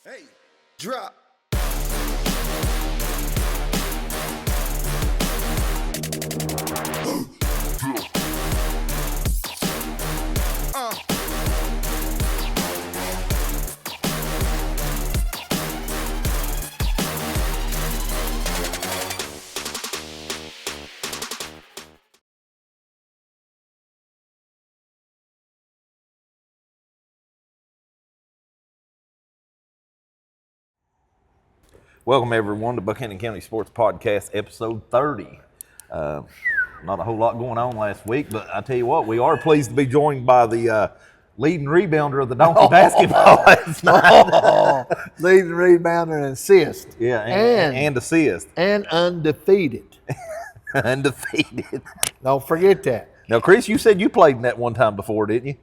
Hey, drop. Welcome, everyone, to Buchanan County Sports Podcast, episode 30. Not a whole lot going on last week, but I tell you what, we are pleased to be joined by the leading rebounder of the Donkey basketball last night. Leading rebounder and assist. Yeah, and assist. And undefeated. Undefeated. Don't forget that. Now, Chris, you said you played in that one time before, didn't you?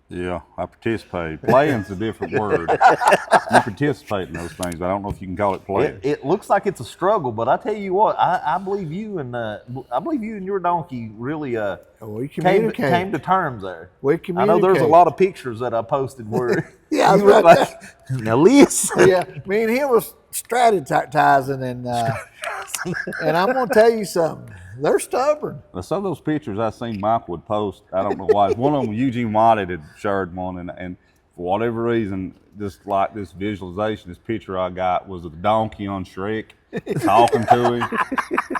Yeah, I participated. Playing's a different word. You participate in those things, but I don't know if you can call it playing. It looks like it's a struggle, but I tell you what, I believe you and your donkey really came to terms there. We I know there's a lot of pictures that I posted where Yeah, I was you look right like, now listen. Yeah, me and him was strategizing, and I'm going to tell you something. They're stubborn. Now, some of those pictures I seen Mike would post, I don't know why. One of them, Eugene White had shared one, and for whatever reason, just like this visualization, this picture I got was of the donkey on Shrek talking to him.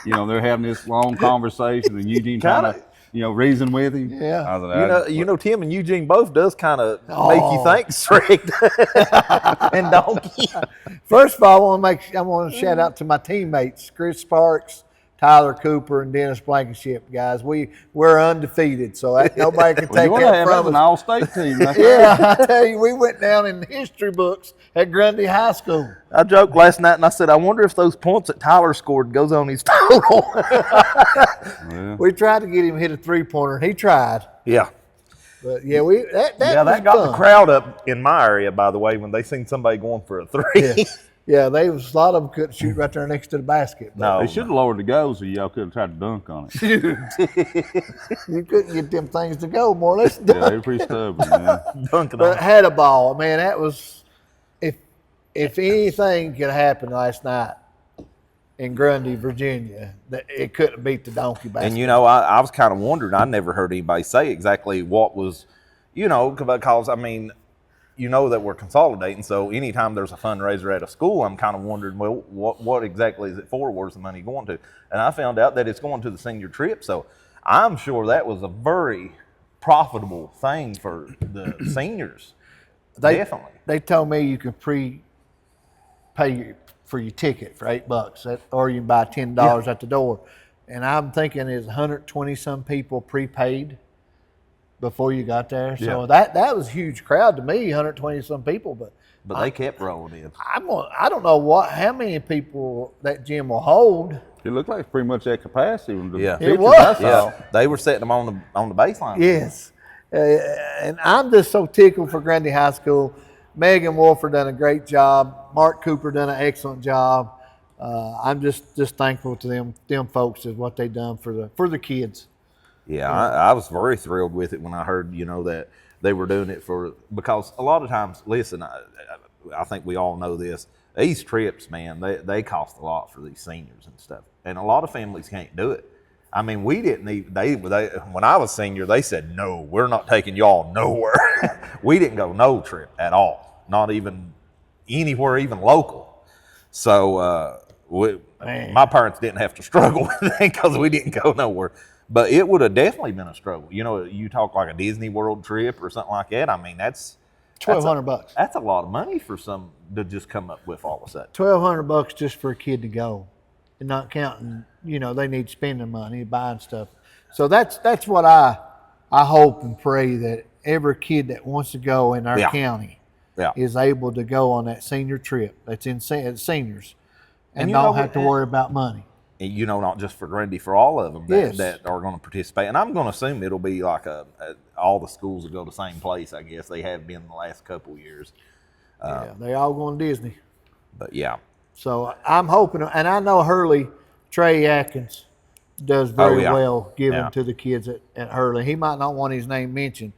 You know, they're having this long conversation, and Eugene trying to, reason with him. Yeah. I was like, Tim and Eugene both does kind of make you think straight and donkey. First of all, I want to shout out to my teammates, Chris Sparks, Tyler Cooper, and Dennis Blankenship, guys. We're undefeated, so nobody can take that from an us. all-state team. Yeah, I tell you, we went down in the history books at Grundy High School. I joked last night and I said, I wonder if those points that Tyler scored goes on his total. Yeah. We tried to get him to hit a three-pointer, and he tried. Yeah. But yeah, that That got the crowd up in my area, by the way, when they seen somebody going for a three. Yeah, a lot of them couldn't shoot right there next to the basket. No. They should have lowered the goals so y'all could have tried to dunk on it. You couldn't get them things to go, more or less. Yeah, they were pretty stubborn, man. Dunking But on. had a ball, man. That was if anything could happen last night in Grundy, Virginia, it couldn't beat the donkey basket. And, I was kind of wondering, I never heard anybody say exactly what was, because, that we're consolidating. So anytime there's a fundraiser at a school, I'm kind of wondering, well, what exactly is it for? Where's the money going to? And I found out that it's going to the senior trip. So I'm sure that was a very profitable thing for the seniors. Definitely. They told me you can pay for your ticket for $8, or you can buy $10 at the door. And I'm thinking is 120 some people prepaid before you got there. So that was a huge crowd to me, 120 some people. But they kept rolling in. I don't know how many people that gym will hold. It looked like pretty much at capacity. It was. Yeah, they were setting them on the baseline. Yes. And I'm just so tickled for Grundy High School. Megan Wolford done a great job. Mark Cooper done an excellent job. I'm just thankful to them folks is what they done for the kids. Yeah, I was very thrilled with it when I heard, that they were doing it because a lot of times, listen, I think we all know this. These trips, man, they cost a lot for these seniors and stuff, and a lot of families can't do it. I mean, we didn't even, they when I was senior, they said, no, we're not taking y'all nowhere. We didn't go no trip at all, not even anywhere, even local. So my parents didn't have to struggle with it because we didn't go nowhere. But it would have definitely been a struggle. You talk like a Disney World trip or something like that. I mean, that's $1,200. That's a lot of money for some to just come up with all of a sudden. $1,200 just for a kid to go, and not counting. They need spending money, buying stuff. So that's what I hope and pray that every kid that wants to go in our county is able to go on that senior trip. That's in seniors, and don't have to worry about money. Not just for Grundy, for all of them that are going to participate. And I'm going to assume it'll be like all the schools will go to the same place, I guess. They have been the last couple of years. They all going to Disney. But, yeah. So I'm hoping, and I know Trey Atkins does very well giving to the kids at Hurley. He might not want his name mentioned,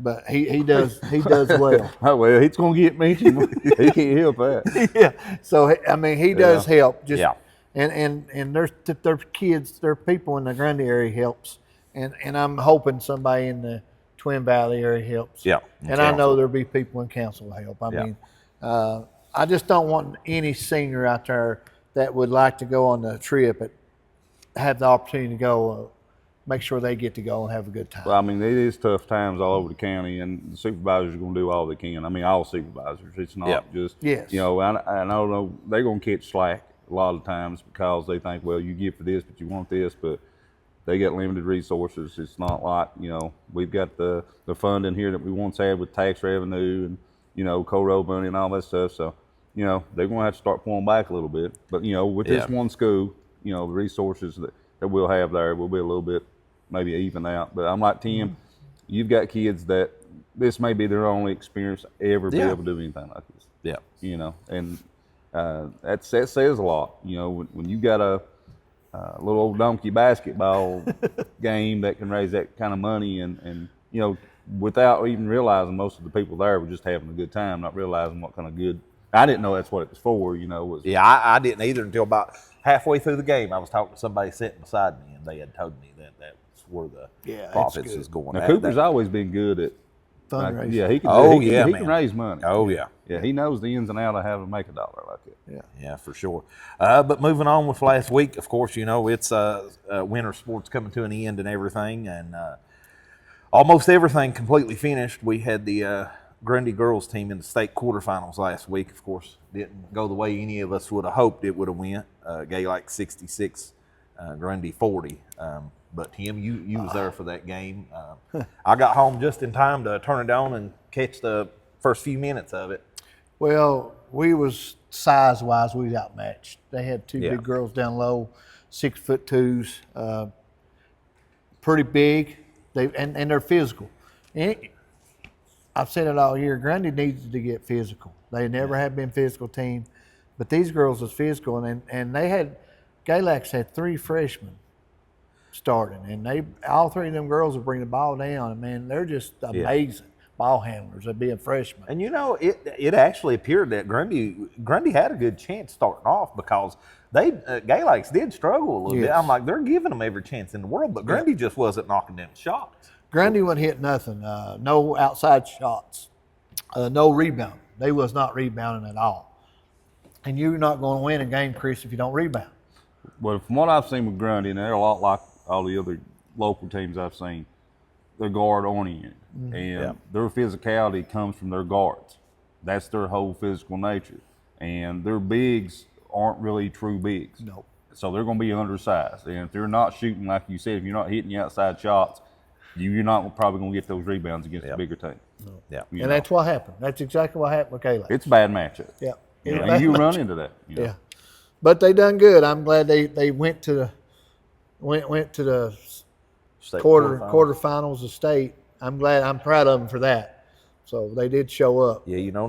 but he does well. Oh, well, he's going to get mentioned. He can't help that. Yeah. So I mean, he does help. Just Yeah. And their kids, their people in the Grundy area helps, and I'm hoping somebody in the Twin Valley area helps. Yeah. And I know there'll be people in council help. I mean, I just don't want any senior out there that would like to go on the trip and have the opportunity to go. Make sure they get to go and have a good time. Well, I mean, it is tough times all over the county, and the supervisors are going to do all they can. I mean, all supervisors. It's not just, Yes. you know, and I don't know, they're going to catch slack a lot of times because they think, well, you give for this, but you want this, but they got limited resources. It's not like, you know, we've got the funding here that we once had with tax revenue and, you know, co-road money and all that stuff. So, you know, they're going to have to start pulling back a little bit. But, you know, with this one school, you know, the resources that we'll have there will be a little bit maybe even out. But I'm like Tim, you've got kids that this may be their only experience ever be able to do anything like this. Yeah. You know, and that says a lot. You know, when you got a little old donkey basketball game that can raise that kind of money and you know, without even realizing most of the people there were just having a good time, not realizing what kind of good. I didn't know that's what it was for, you know. I didn't either until about halfway through the game. I was talking to somebody sitting beside me, and they had told me that was where the profits is going. Now, Cooper's always been good at fundraising. Yeah, he can. He can raise money. Oh yeah. Yeah, he knows the ins and outs of how to make a dollar like that. Yeah, for sure. But moving on with last week, of course, you know, it's winter sports coming to an end and everything, and almost everything completely finished. We had the Grundy girls team in the state quarterfinals last week. Of course, didn't go the way any of us would have hoped it would have went. Gaylike 66, Grundy 40. But Tim, you was there for that game. I got home just in time to turn it on and catch the first few minutes of it. Well, we was size-wise, we was outmatched. They had two big girls down low, 6'2", pretty big. And they're physical. And I've said it all year. Grundy needs to get physical. They never have been a physical team, but these girls was physical, and they had Galax had 3 freshmen starting, and all 3 of them girls would bring the ball down. And man, they're just amazing ball handlers at being freshmen. And you know, it actually appeared that Grundy had a good chance starting off because they Galax did struggle a little bit. I'm like, they're giving them every chance in the world, but Grundy just wasn't knocking them shots. Grundy wouldn't hit nothing. No outside shots. No rebound. They was not rebounding at all. And you're not going to win a game, Chris, if you don't rebound. Well, from what I've seen with Grundy, and they're a lot like all the other local teams I've seen, they're guard-oriented. And their physicality comes from their guards. That's their whole physical nature. And their bigs aren't really true bigs. No. So they're going to be undersized. And if they're not shooting, like you said, if you're not hitting the outside shots, you're not probably going to get those rebounds against the bigger team. No. Yeah. And that's what happened. That's exactly what happened with Galax. It's a bad matchup. Yeah. And you run into that. You know? Yeah. But they done good. I'm glad they went to the State quarterfinals of state. I'm proud of them for that. So they did show up. Yeah, you know,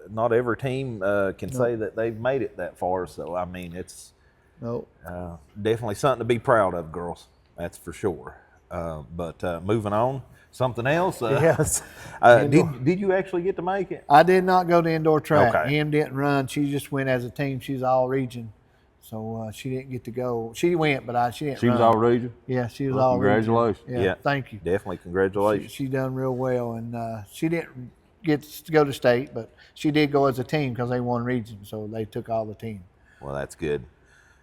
not every team can say that they've made it that far. So I mean, it's definitely something to be proud of, girls. That's for sure. But moving on, something else. Yes. Did you actually get to make it? I did not go to indoor track. Okay. Em didn't run. She just went as a team. She's all region. So she didn't get to go. She went, but she didn't run. She was all region? Yeah, she was all region. Congratulations. Yeah, thank you. Definitely congratulations. She done real well, and she didn't get to go to state, but she did go as a team because they won region, so they took all the team. Well, that's good.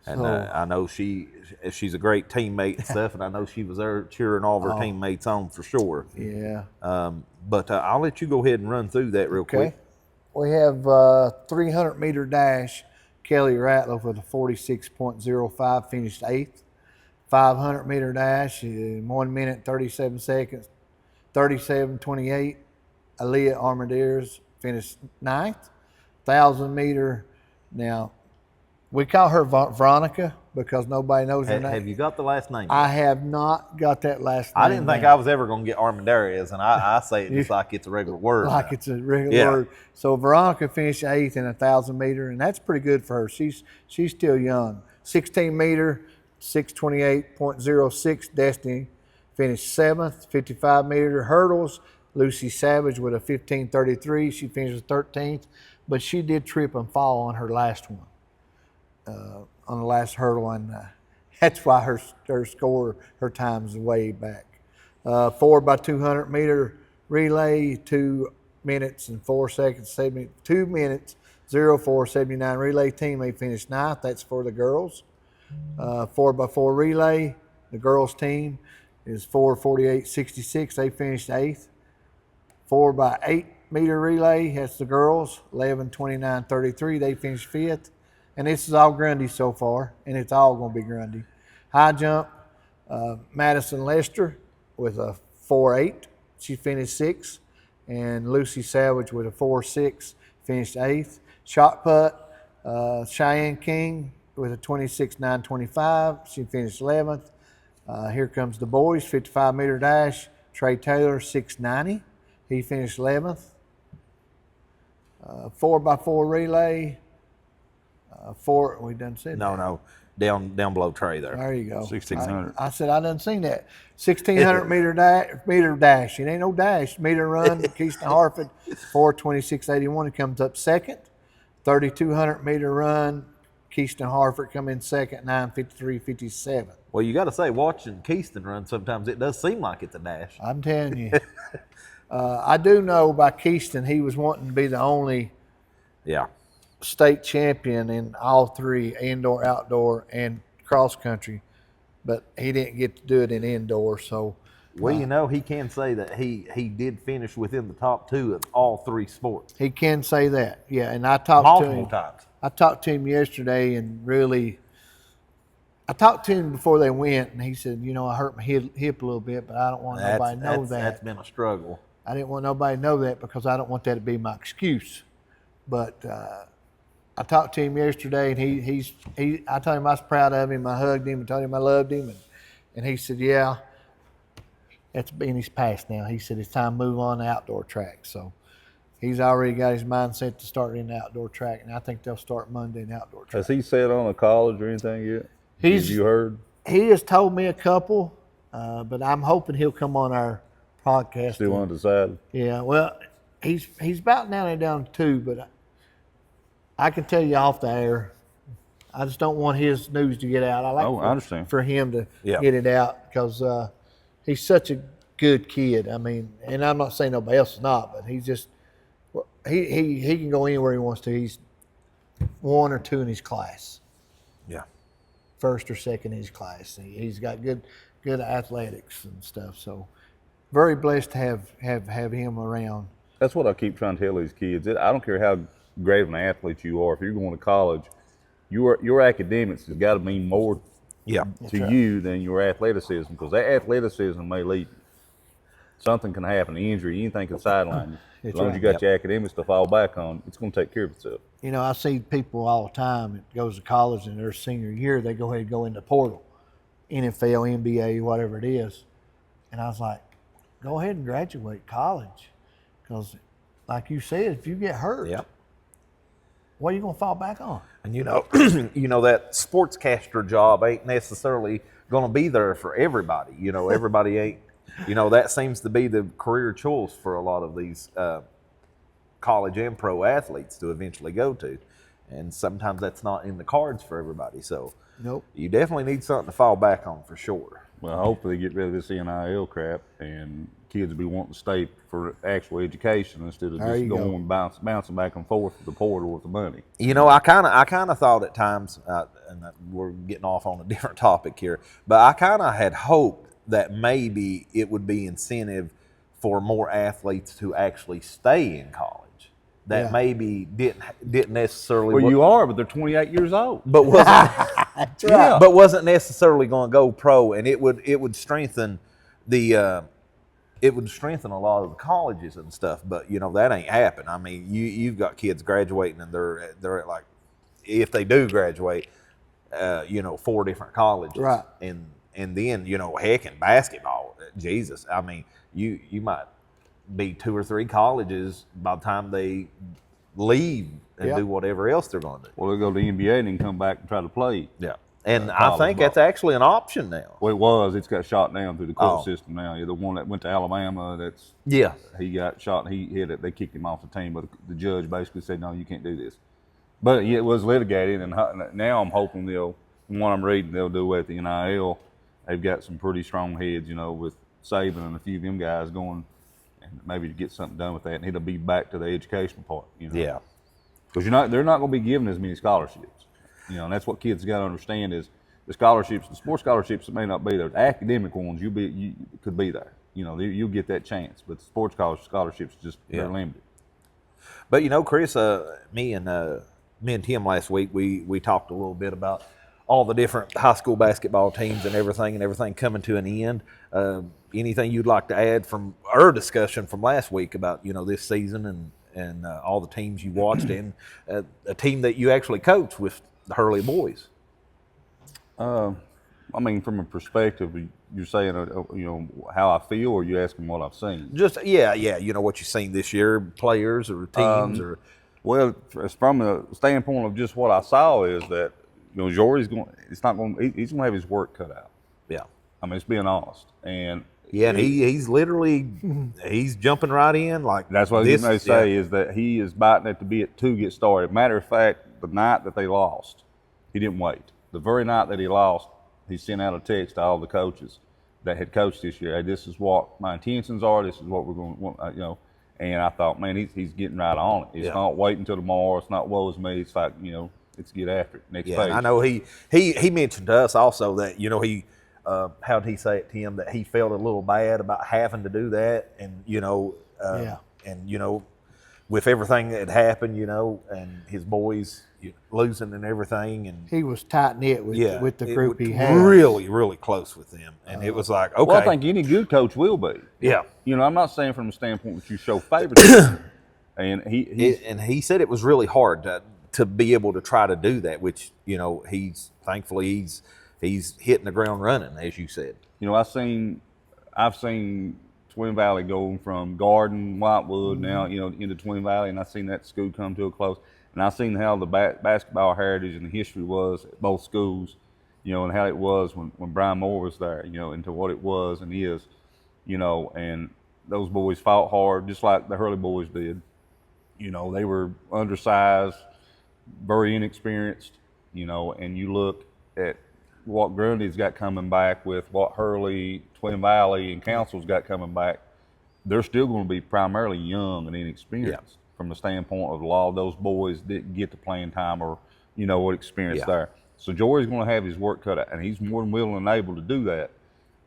And I know she's a great teammate and stuff, and I know she was there cheering all of her teammates on for sure. Yeah. But I'll let you go ahead and run through that real quick. We have 300-meter dash. Kelly Ratliff with a 46.05 finished 8th. 500-meter dash in 1 minute 37 seconds, 37.28. Aaliyah Armandariz finished 9th. 1,000-meter. Now, we call her Veronica because nobody knows her name. Have you got the last name? I have not got that last name. I didn't think I was ever going to get Armandariz, and I say it just like it's a regular word. Like it's a regular word. So Veronica finished 8th in 1,000-meter, and that's pretty good for her. She's still young. 16-meter, 628.06. Destany finished 7th. 55-meter hurdles, Lucy Savage with a 15:33. She finished 13th, but she did trip and fall on her last one, on the last hurdle, and that's why her score, her time's way back. 4x200 meter relay, 2 minutes and 4 seconds, 2 minutes 04:79 relay team. They finished 9th. That's for the girls. 4x4 relay, the girls team is 4:48.66. They finished 8th. 4x8 meter relay, that's the girls, 11:29.33. They finished 5th. And this is all Grundy so far, and it's all going to be Grundy. High jump, Madison Lester with a 4.8. She finished 6th. And Lucy Savage with a 4.6 finished 8th. Shot put, Cheyenne King with a 26.925. She finished 11th. Here comes the boys, 55 meter dash. Trey Taylor, 6.90. He finished 11th. 4x4 relay. We done said that. No, down below Trey there. There you go. 1600. I said I done seen that. 1600 meter dash. It ain't no dash. Meter run. Keyston Hartford, 4:26.81. It comes up second. 3200 meter run. Keyston Hartford come in second, 9:53.57. Well, you got to say, watching Keyston run, sometimes it does seem like it's a dash. I'm telling you. I do know by Keyston, he was wanting to be the only Yeah. state champion in all three, indoor, outdoor, and cross country, but he didn't get to do it in indoor. So, Well, you know, he can say that he did finish within the top 2 of all 3 sports. he can say that, yeah. And I talked to Multiple him. times. I talked to him yesterday, and really, I talked to him before they went, and he said, you know, I hurt my hip a little bit, but I don't want nobody to know that. That's been a struggle. I didn't want nobody to know that because I don't want that to be my excuse. But I talked to him yesterday, and I told him I was proud of him. I hugged him and told him I loved him, and he said, yeah, that's been his past now. He said it's time to move on to outdoor track. So he's already got his mindset to start in the outdoor track, and I think they'll start Monday in outdoor track. Has he said on a college or anything yet? Have you heard? He has told me a couple, but I'm hoping he'll come on our podcast. Still undecided? Yeah, well, he's about down to 2, but I can tell you off the air, I just don't want his news to get out. I understand. For him to Yeah. get it out because he's such a good kid. I mean, and I'm not saying nobody else is not, but he's just he can go anywhere he wants to. He's 1 or 2 in his class, Yeah. first or second in his class. He's got good athletics and stuff. So very blessed to have him around. That's what I keep trying to tell these kids. I don't care how great of an athlete you are. If you're going to college, your academics has got to mean more Yeah. to you than your athleticism, because that athleticism may lead you. Something can happen, an injury, anything can sideline you. As long as you got your academics to fall back on, it's going to take care of itself. You know, I see people all the time that goes to college in their senior year, they go ahead and go into the portal, NFL, NBA, whatever it is. And I was like, go ahead and graduate college. Because like you said, if you get hurt, Yeah. what are you going to fall back on? And you know, that sportscaster job ain't necessarily going to be there for everybody. You know, everybody ain't. You know, that seems to be the career choice for a lot of these college and pro athletes to eventually go to, and sometimes that's not in the cards for everybody. So, Nope. you definitely need something to fall back on for sure. Well, hopefully they get rid of this NIL crap and kids will be wanting to stay for actual education instead of There just you going go. bouncing back and forth to the portal with the money. You know, I kind of thought at times, and we're getting off on a different topic here, but I kind of had hoped that maybe it would be incentive for more athletes to actually stay in college. That Yeah. maybe didn't necessarily. Well, you are, but they're 28 years old. but wasn't Yeah. but wasn't necessarily going to go pro, and it would strengthen the. It would strengthen a lot of the colleges and stuff, but you know that ain't happened. I mean, you've got kids graduating, and they're at like, if they do graduate, 4 different colleges, Right. And then heck, in basketball, Jesus, I mean, you might be 2 or 3 colleges by the time they leave and Yep. do whatever else they're going to do. Well, they'll go to the NBA and then come back and try to play. Yeah. And I college think ball. that's actually an option now. Well, it was. It's got shot down through the court Oh. system now. Yeah, the one that went to Alabama, Yeah. he got shot. He hit it. They kicked him off the team, but the judge basically said, "No, you can't do this." But yeah, it was litigated, and now I'm hoping from what I'm reading, they'll do at the NIL. They've got some pretty strong heads, with Saban and a few of them guys going, and maybe to get something done with that, and it'll be back to the educational part. Yeah. Because they're not going to be given as many scholarships. And that's what kids got to understand is the sports scholarships may not be there. The academic ones, you could be there. You'll get that chance. But the sports scholarships they're limited. But Chris, me and Tim last week we talked a little bit about all the different high school basketball teams and everything coming to an end. Anything you'd like to add from our discussion from last week about this season and all the teams you watched and a team that you actually coached with the Hurley boys? I mean, from a perspective, you're saying, how I feel, or you asking what I've seen? Just yeah. What you've seen this year, players or teams or. Well, from the standpoint of just what I saw is that Jory's he's going to have his work cut out. Yeah. I mean, it's being honest, and and he's literally he's jumping right in like that's what I was going to say is that he is biting at the bit to get started. Matter of fact, the night that they lost, he didn't wait. The very night that he lost, he sent out a text to all the coaches that had coached this year. Hey, this is what my intentions are. This is what we're going to, And I thought, man, he's getting right on it. It's not waiting until tomorrow. It's not woe is me. It's like, let's get after it. Next page. I know he mentioned to us also that, he, how did he say it, Tim, that he felt a little bad about having to do that. And, and, with everything that had happened, and his boys losing and everything. And he was tight-knit with the group he had. Really, really close with them. And it was like, okay. Well, I think any good coach will be. Yeah. I'm not saying from the standpoint that you show favoritism. And he said it was really hard to be able to try to do that, which, he's thankfully he's hitting the ground running, as you said. I've seen Twin Valley going from Garden, Whitewood, now, into Twin Valley, and I've seen that school come to a close. And I've seen how the basketball heritage and the history was at both schools, and how it was when Brian Moore was there, and to what it was and is, and those boys fought hard, just like the Hurley boys did. They were undersized, very inexperienced, and you look at what Grundy's got coming back with what Hurley, Twin Valley, and Council's got coming back, they're still going to be primarily young and inexperienced from the standpoint of a lot of those boys didn't get the playing time or, what experience there. So Jory's going to have his work cut out, and he's more than willing and able to do that.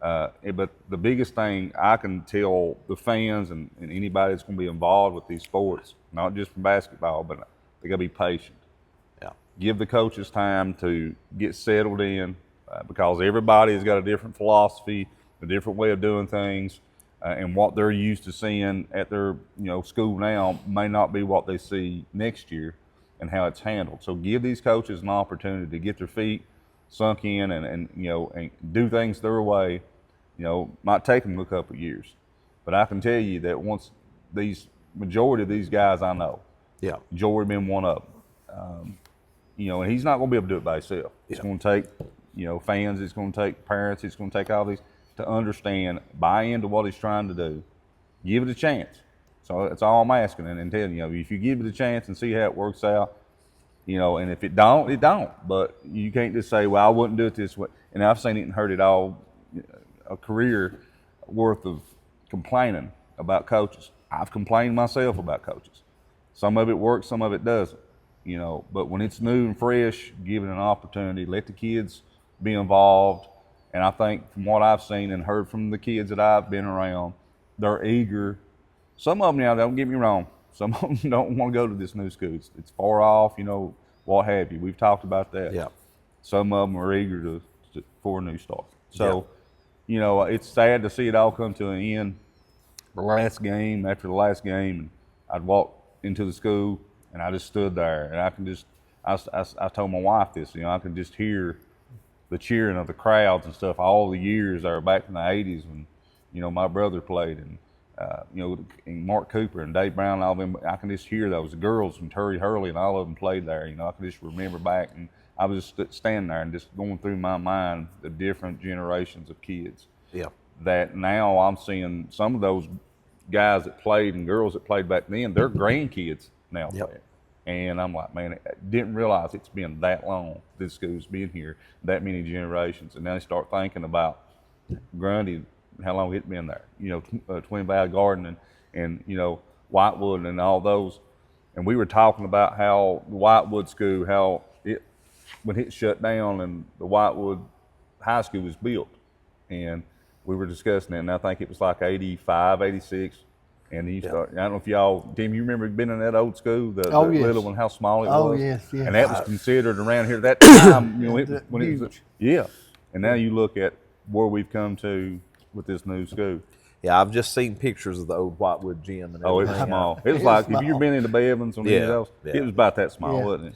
But the biggest thing I can tell the fans and anybody that's going to be involved with these sports, not just from basketball, but they got to be patient. Yeah. Give the coaches time to get settled in because everybody's got a different philosophy, a different way of doing things, and what they're used to seeing at their school now may not be what they see next year and how it's handled. So give these coaches an opportunity to get their feet sunk in and do things their way. Might take them a couple of years, but I can tell you that once majority of these guys I know, Jory been one of them. And he's not going to be able to do it by himself. It's going to take, fans. It's going to take parents. It's going to take all these to understand, buy into what he's trying to do, give it a chance. So that's all I'm asking and telling you. If you give it a chance and see how it works out, and if it don't, it don't. But you can't just say, well, I wouldn't do it this way. And I've seen it and heard it all, a career worth of complaining about coaches. I've complained myself about coaches. Some of it works, some of it doesn't. But when it's new and fresh, give it an opportunity, let the kids be involved. And I think from what I've seen and heard from the kids that I've been around, they're eager. Some of them now, don't get me wrong, some of them don't want to go to this new school. It's far off, what have you. We've talked about that. Yeah. Some of them are eager for a new start. So, it's sad to see it all come to an end. After the last game, I'd walk into the school and I just stood there and I told my wife this, I could just hear the cheering of the crowds and stuff all the years there back in the 80s when, my brother played and, and Mark Cooper and Dave Brown and all of them. I can just hear those girls from Terry Hurley and all of them played there. I can just remember back and I was just standing there and just going through my mind the different generations of kids. Yeah. That now I'm seeing some of those guys that played and girls that played back then, their grandkids now play. And I'm like, man, I didn't realize it's been that long. This school's been here, that many generations. And now you start thinking about Grundy, how long it's been there. You know, Twin Valley Garden and you know, Whitewood and all those. And we were talking about how the Whitewood School, how it, when it shut down and the Whitewood High School was built. And we were discussing it, and I think it was like 85, 86. And then you start, I don't know if y'all, Tim, you remember being in that old school, the yes. little one, how small it was? Oh, yes. And that was considered around here at that time, you know, when it was, yeah. And now you look at where we've come to with this new school. Yeah, I've just seen pictures of the old Whitewood gym. And Oh, it was small. It was like, small. if you've been into Bevins or any of those, it was about that small, wasn't it?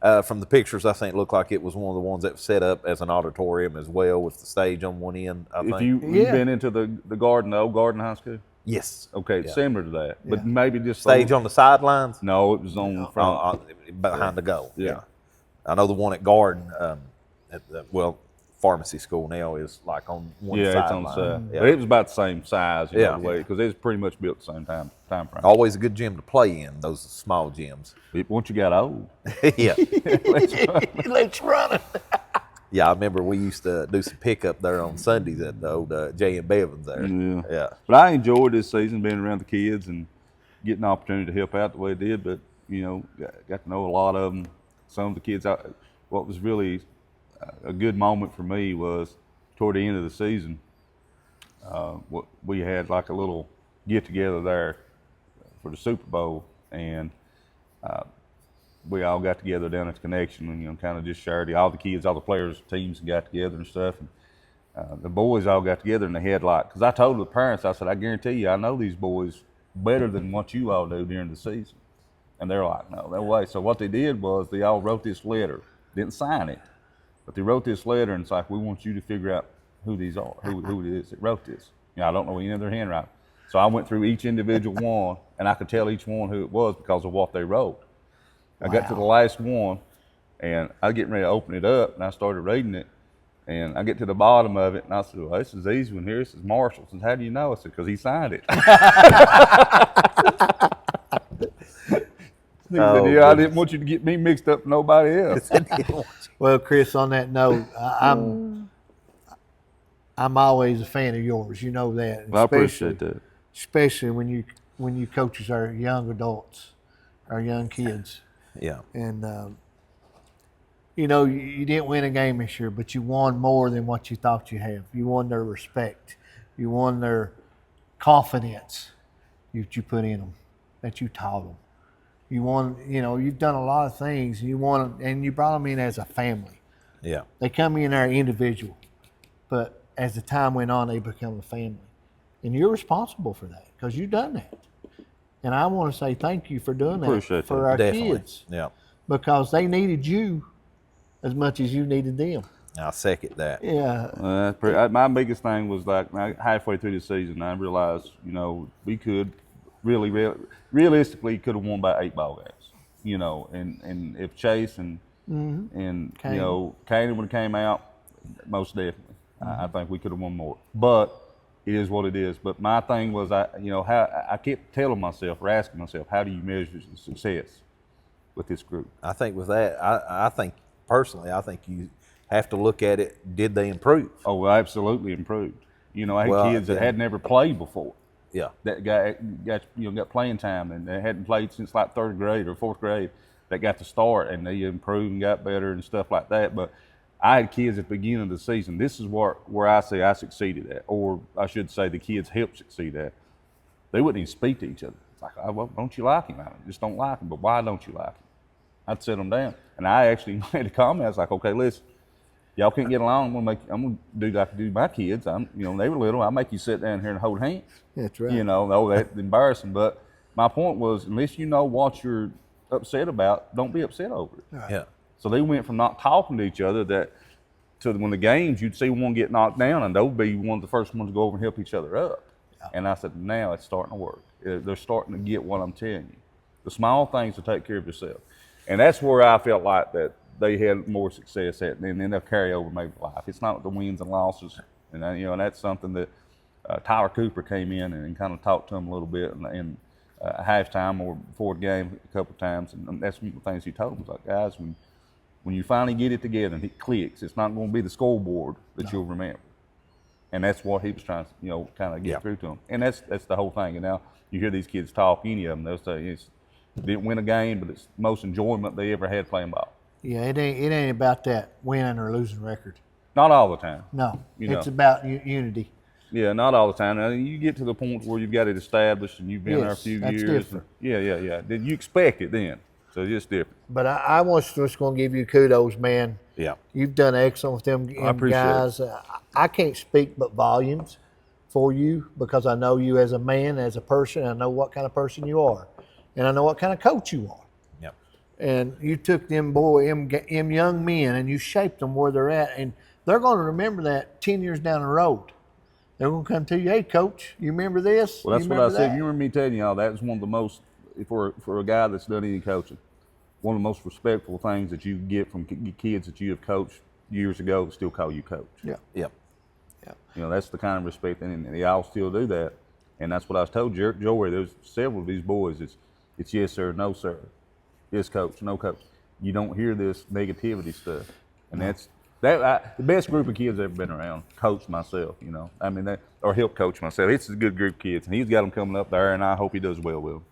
Yeah. From the pictures, I think it looked like it was one of the ones that was set up as an auditorium as well, with the stage on one end. I think. If you've been into the garden, the old Garden High School? Yes. Okay, it's similar to that, but maybe just Stage on the sidelines? No, it was on the front. Behind the goal. Yeah. I know the one at Garden, at the, pharmacy school now is like on one Yeah, sideline. it's on the side. Yeah. But it was about the same size, you know, Yeah. because it was pretty much built the same time frame. Always a good gym to play in, those small gyms. Once you got old, Yeah. Let's run it. Yeah, I remember we used to do some pickup there on Sundays at the old J and Bevins there. Yeah. But I enjoyed this season being around the kids and getting the opportunity to help out the way I did. But you know, got to know a lot of them. Some of the kids. What was really a good moment for me was toward the end of the season. We had like a little get together there for the Super Bowl, and we all got together down at the Connection and, you know, kind of just shared all the kids, all the players, teams got together and stuff. And the boys all got together and they had like, because I told the parents, I said, I guarantee you, I know these boys better than what you all do during the season. And they're like, no way. So what they did was they all wrote this letter, didn't sign it, but they wrote this letter and it's like, we want you to figure out who these are, who it is that wrote this. You know, I don't know any of their handwriting. So I went through each individual one and I could tell each one who it was because of what they wrote. I got to the last one, and I was getting ready to open it up, and I started reading it, and I get to the bottom of it, and I said, well, this is the easy one here. This is Marshall. I said, how do you know? I said, because he signed it. He said, yeah, I didn't want you to get me mixed up with nobody else. Well, Chris, on that note, I'm always a fan of yours. You know that. Well, I appreciate that. Especially when you coaches our young adults, our young kids. Yeah. And, you know, you didn't win a game this year, but you won more than what you thought you have. You won their respect. You won their confidence that you put in them, that you taught them. You won, you know, you've done a lot of things. You won, and you brought them in as a family. Yeah. They come in there individual, but as the time went on, they become a family. And you're responsible for that because you've done that. And I want to say thank you for doing that Appreciate for that. our Definitely. kids. Yeah. Because they needed you as much as you needed them. I second that. Yeah. My biggest thing was like halfway through the season, I realized, you know, we could realistically could have won by 8 ball games, you know, and if Chase and you know, Canaan would have came out, most definitely, I think we could have won more. But it is what it is. But my thing was, I kept telling myself or asking myself, how do you measure success with this group? I think with that, I think personally, I think you have to look at it. Did they improve? Oh, well, absolutely improved. You know, I had kids that had never played before. Yeah. That got playing time and they hadn't played since like 3rd grade or 4th grade. That got to start and they improved and got better and stuff like that. But I had kids at the beginning of the season. This is where I say I succeeded at, or I should say the kids helped succeed at. They wouldn't even speak to each other. It's like, oh, well, don't you like him? I just don't like him. But why don't you like him? I'd sit them down. And I actually made a comment. I was like, okay, listen, y'all can't get along. I'm gonna do like I do my kids. You know, they were little. I'll make you sit down here and hold hands. That's right. You know, that's embarrassing. But my point was, unless you know what you're upset about, don't be upset over it. Right. Yeah. So they went from not talking to each other to when the games, you'd see one get knocked down and they'll be one of the first ones to go over and help each other up. Yeah. And I said, now it's starting to work. They're starting to get what I'm telling you. The small things will take care of yourself. And that's where I felt like that they had more success at, and then they'll carry over maybe life. It's not the wins and losses, and and that's something that Tyler Cooper came in and kind of talked to him a little bit in halftime or before the game a couple of times, and that's one of the things he told them. Like, guys, when you finally get it together and it clicks, it's not going to be the scoreboard that you'll remember. And that's what he was trying to, kind of get through to them. And that's the whole thing. And now you hear these kids talk, any of them, they'll say, didn't win a game, but it's the most enjoyment they ever had playing ball. Yeah, it ain't about that winning or losing record. Not all the time. No, it's about unity. Yeah, not all the time. Now, you get to the point where you've got it established and you've been there a few that's years. Different. Yeah. Then you expect it then. So it's different. But I just going to give you kudos, man. Yeah. You've done excellent with them guys. I can't speak but volumes for you because I know you as a man, as a person. I know what kind of person you are. And I know what kind of coach you are. Yep. And you took them young men and you shaped them where they're at. And they're going to remember that 10 years down the road. They're going to come to you, hey, coach, you remember this? Well, that's what I said. You remember me telling y'all that was one of the most, for a guy that's done any coaching, one of the most respectful things that you get from kids that you have coached years ago that still call you coach. Yeah. Yep. That's the kind of respect, and they all still do that. And that's what I was told Joey. There's several of these boys. It's yes sir, no sir, yes coach, no coach. You don't hear this negativity stuff, and that's the best group of kids I've ever been around. Coach myself, or help coach myself. It's a good group of kids, and he's got them coming up there, and I hope he does well with them.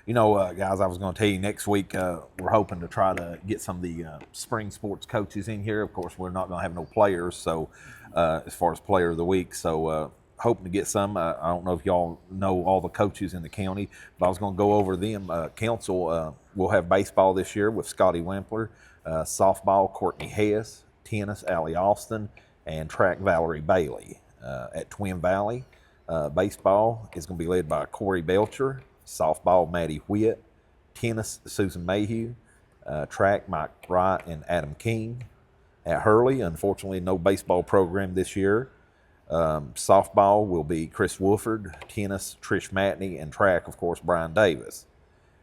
Guys, I was going to tell you next week, we're hoping to try to get some of the spring sports coaches in here. Of course, we're not going to have no players, so as far as player of the week. So hoping to get some. I don't know if y'all know all the coaches in the county, but I was going to go over them. Council, we'll have baseball this year with Scotty Wimpler, softball, Courtney Hess, tennis, Allie Austin, and track, Valerie Bailey. At Twin Valley, baseball is going to be led by Corey Belcher, softball, Maddie Whitt, tennis, Susan Mayhew, track, Mike Wright and Adam King. At Hurley, unfortunately, no baseball program this year. Softball will be Chris Wolford, tennis, Trish Matney, and track, of course, Brian Davis.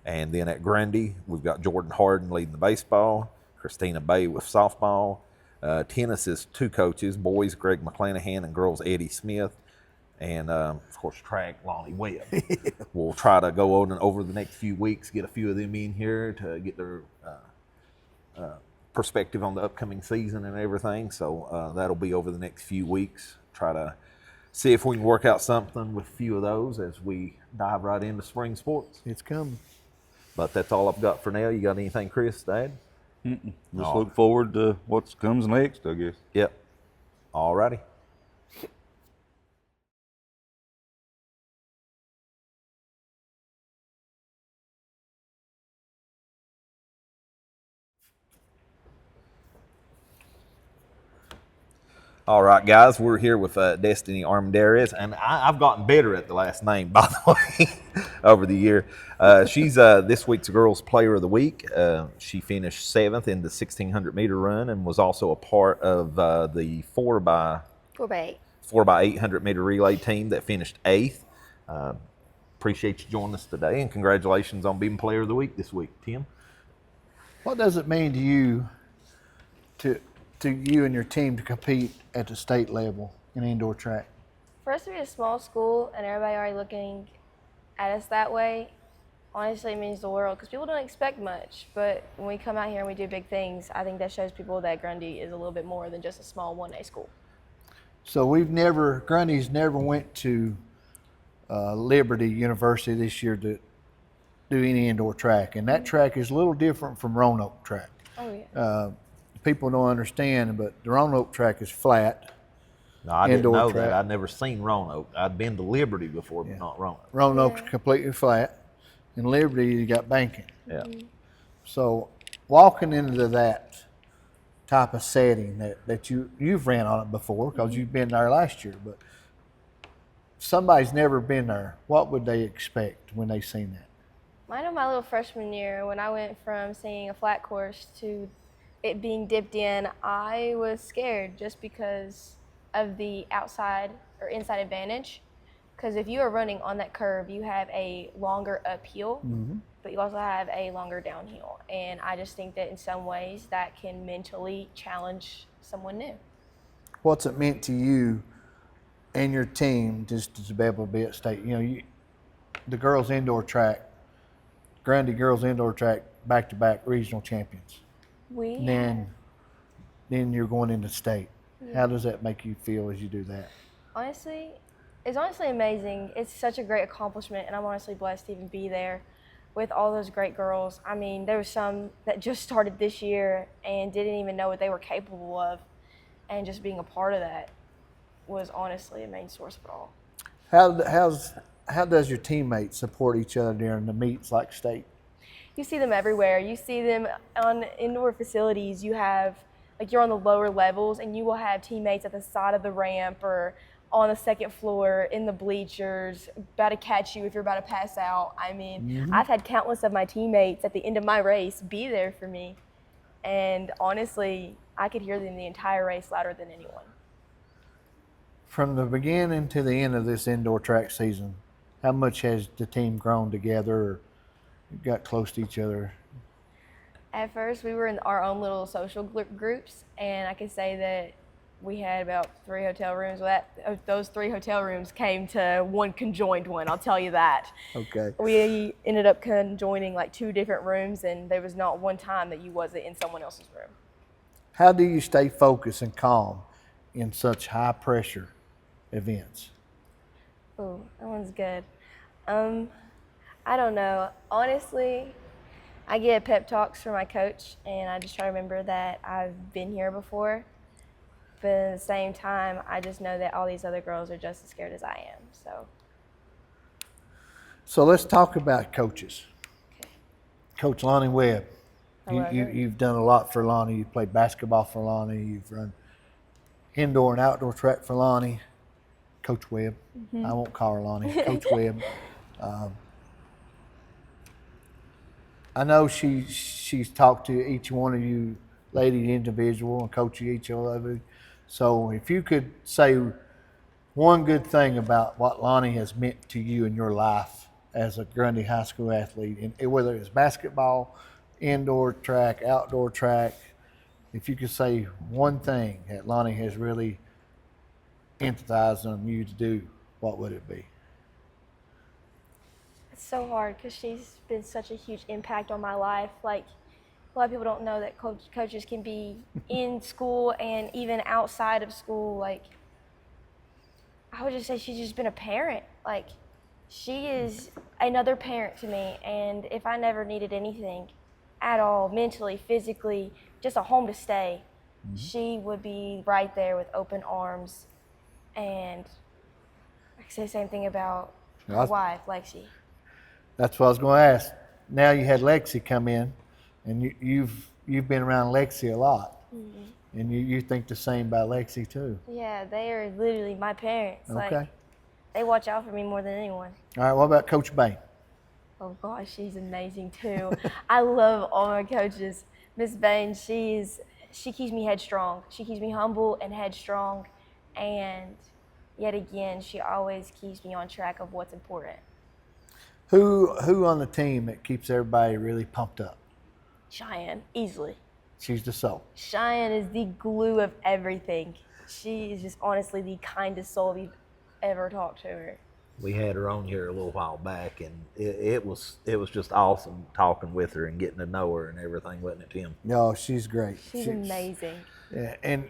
And then at Grundy, we've got Jordan Harden leading the baseball, Christina Bay with softball. Tennis is two coaches, boys Greg McClanahan and girls Eddie Smith. And, of course, track, Lonnie Webb. We'll try to go on over the next few weeks, get a few of them in here to get their perspective on the upcoming season and everything. So that'll be over the next few weeks. Try to see if we can work out something with a few of those as we dive right into spring sports. It's coming. But that's all I've got for now. You got anything, Chris, Dad? Just look forward to what comes next, I guess. Yep. All righty. All right, guys, we're here with Destany Armandariz, and I've gotten better at the last name, by the way, over the year. She's this week's Girls Player of the Week. She finished 7th in the 1,600-meter run and was also a part of the 4x800-meter relay team that finished 8th. Appreciate you joining us today, and congratulations on being Player of the Week this week, Tim. What does it mean to you to you and your team to compete at the state level in indoor track? For us to be a small school and everybody already looking at us that way, honestly, it means the world because people don't expect much. But when we come out here and we do big things, I think that shows people that Grundy is a little bit more than just a small 1A school. So Grundy's never went to Liberty University this year to do any indoor track. And that track is a little different from Roanoke track. Oh, yeah. People don't understand, but the Roanoke track is flat. No, I didn't know track. that. I'd never seen Roanoke. I'd been to Liberty before, but not Roanoke. Roanoke's completely flat. In Liberty, you got banking. Yeah. So walking into that type of setting that you've ran on it before because you've been there last year, but somebody's never been there, what would they expect when they seen that? I know my little freshman year when I went from seeing a flat course to it being dipped in, I was scared just because of the outside or inside advantage. Because if you are running on that curve, you have a longer uphill. but you also have a longer downhill. And I just think that in some ways that can mentally challenge someone new. What's it meant to you and your team just to be able to be at state? The girls indoor track, Grundy girls indoor track, back-to-back regional champions. We Then you're going into state. How does that make you feel as you do that? honestly, it's honestly amazing. It's such a great accomplishment, and I'm honestly blessed to even be there with all those great girls. I mean, there were some that just started this year and didn't even know what they were capable of, and just being a part of that was honestly a main source of it all. How does your teammates support each other during the meets like state? You see them everywhere. You see them on indoor facilities. You have, like, you're on the lower levels, and you will have teammates at the side of the ramp or on the second floor in the bleachers, about to catch you if you're about to pass out. I mean, I've had countless of my teammates at the end of my race be there for me. And honestly, I could hear them the entire race louder than anyone. From the beginning to the end of this indoor track season, how much has the team grown together or got close to each other? At first, we were in our own little social groups, and I can say that we had about 3 hotel rooms. Those 3 hotel rooms came to one conjoined one, I'll tell you that. Okay. We ended up conjoining like 2 different rooms, and there was not one time that you wasn't in someone else's room. How do you stay focused and calm in such high pressure events? Ooh, that one's good. I don't know. Honestly, I get pep talks from my coach, and I just try to remember that I've been here before. But at the same time, I just know that all these other girls are just as scared as I am. So let's talk about coaches. Okay. Coach Lonnie Webb, I love her. you've done a lot for Lonnie. You've played basketball for Lonnie. You've run indoor and outdoor track for Lonnie. Coach Webb. I won't call her Lonnie. Coach Webb. I know she's talked to each one of you lady individual and coach each of you. So if you could say one good thing about what Lonnie has meant to you in your life as a Grundy High School athlete, and whether it's basketball, indoor track, outdoor track, if you could say one thing that Lonnie has really empathized on you to do, what would it be? It's so hard because she's been such a huge impact on my life. Like, a lot of people don't know that coaches can be in school and even outside of school. Like, I would just say she's just been a parent. Like, she is another parent to me. And if I never needed anything at all, mentally, physically, just a home to stay, she would be right there with open arms. And I could say the same thing about my wife, Lexi. That's what I was going to ask. Now you had Lexi come in, and you've been around Lexi a lot, and you think the same about Lexi too. Yeah, they are literally my parents. Okay. Like, they watch out for me more than anyone. All right. What about Coach Bain? Oh gosh, she's amazing too. I love all my coaches. Miss Bain, she keeps me headstrong. She keeps me humble and headstrong, and yet again, she always keeps me on track of what's important. Who on the team that keeps everybody really pumped up? Cheyenne, easily. She's the soul. Cheyenne is the glue of everything. She is just honestly the kindest soul you've ever talked to her. We had her on here a little while back, and it was just awesome talking with her and getting to know her and everything, wasn't it, Tim? No, she's great. She's amazing. Yeah, and